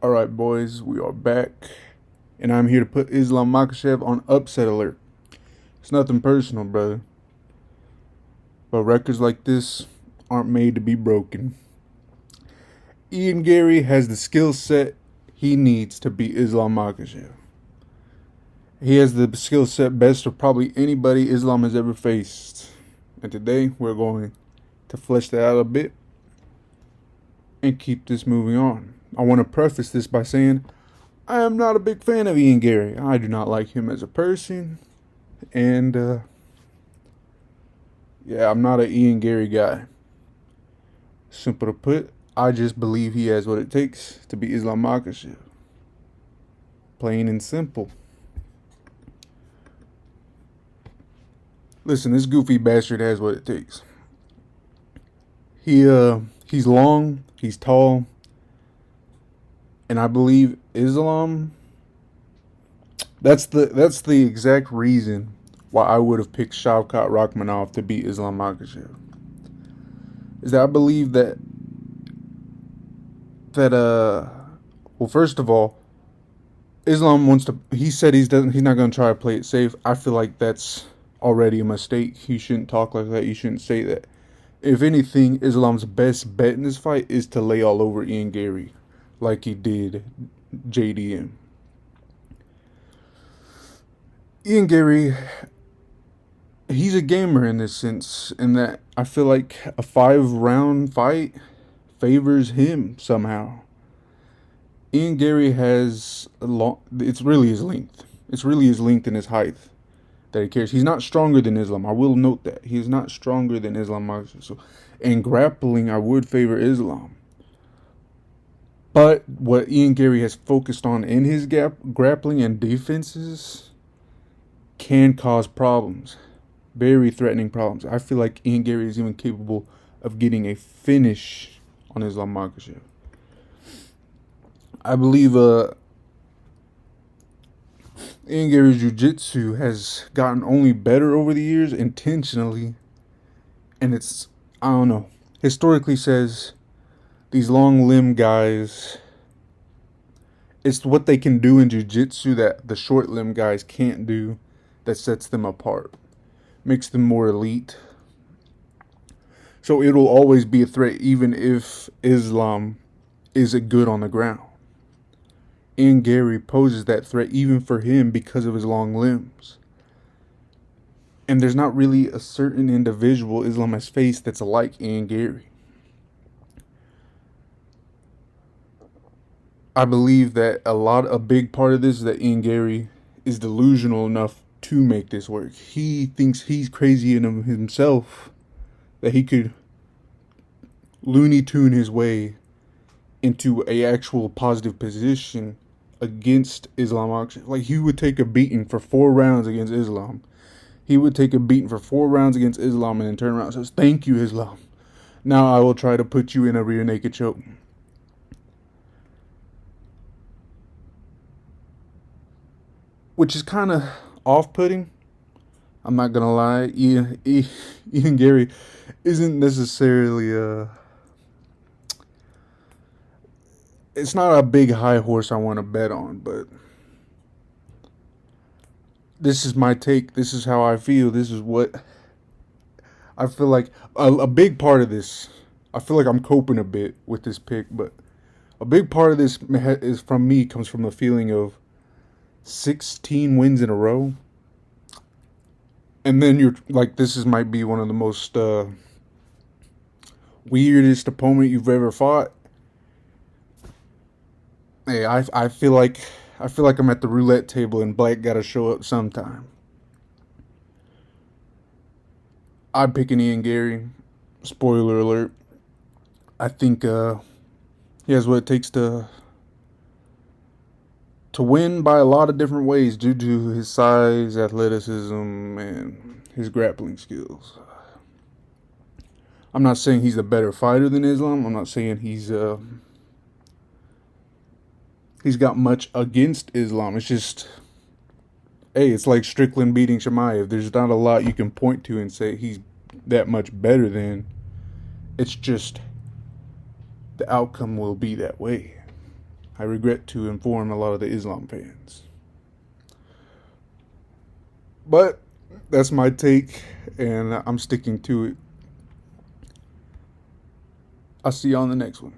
Alright, boys, we are back, and I'm here to put Islam Mackhachev on upset alert. It's nothing personal, brother, but records like this aren't made to be broken. Ian Gary has the skill set he needs to beat Islam Mackhachev. He has the skill set best of probably anybody Islam has ever faced. And today, we're going to flesh that out a bit and keep this moving on. I want to preface this by saying I am not a big fan of Ian Gary. I do not like him as a person. And, I'm not an Ian Gary guy. Simple to put, I just believe he has what it takes to beat Islam Mackhachev. Plain and simple. Listen, this goofy bastard has what it takes. He's long, he's tall, and I believe Islam. That's the exact reason why I would have picked Shavkat Rakhmonov to beat Islam Mackhachev. Is that I believe that well, first of all, Islam wants to. He said he's not going to try to play it safe. I feel like that's already a mistake. You shouldn't talk like that. You shouldn't say that. If anything, Islam's best bet in this fight is to lay all over Ian Gary like he did JDM. Ian Gary, he's a gamer in this sense, in that I feel like a 5-round fight favors him somehow. Ian Gary has it's really his length. It's really his length and his height that he carries. He's not stronger than Islam. I will note that. He is not stronger than Islam. So, in grappling, I would favor Islam. But what Ian Gary has focused on in his grappling and defenses can cause problems. Very threatening problems. I feel like Ian Gary is even capable of getting a finish on Islam Mackhachev. I believe Ian Gary's jiu-jitsu has gotten only better over the years intentionally. And it's, I don't know, historically says these long limb guys, it's what they can do in jiu-jitsu that the short limb guys can't do that sets them apart. Makes them more elite. So it'll always be a threat even if Islam isn't good on the ground. Ian Gary poses that threat even for him because of his long limbs. And there's not really a certain individual Islam has faced that's like Ian Gary. I believe that a big part of this is that Ian Gary is delusional enough to make this work. He thinks he's crazy in himself that he could Looney Tune his way into a actual positive position against Islam. Like, he would take a beating for 4 rounds against Islam. He would take a beating for 4 rounds against Islam and then turn around and says, "Thank you, Islam. Now I will try to put you in a rear naked choke." Which is kind of off-putting. I'm not going to lie. Ian Gary isn't necessarily it's not a big high horse I want to bet on, but this is my take. This is how I feel. This is what I feel like. A big part of this, I feel like I'm coping a bit with this pick, but a big part of this is from me, comes from the feeling of 16 wins in a row. And then you're like, might be one of the most weirdest opponent you've ever fought. Hey, I feel like I'm at the roulette table and Black gotta show up sometime. I'm picking Ian Gary. Spoiler alert. I think he has what it takes to win by a lot of different ways due to his size, athleticism, and his grappling skills. I'm not saying he's a better fighter than Islam. I'm not saying he's got much against Islam. It's just, hey, it's like Strickland beating Chimaev. There's not a lot you can point to and say he's that much better than. It's just the outcome will be that way. I regret to inform a lot of the Islam fans. But that's my take, and I'm sticking to it. I'll see you on the next one.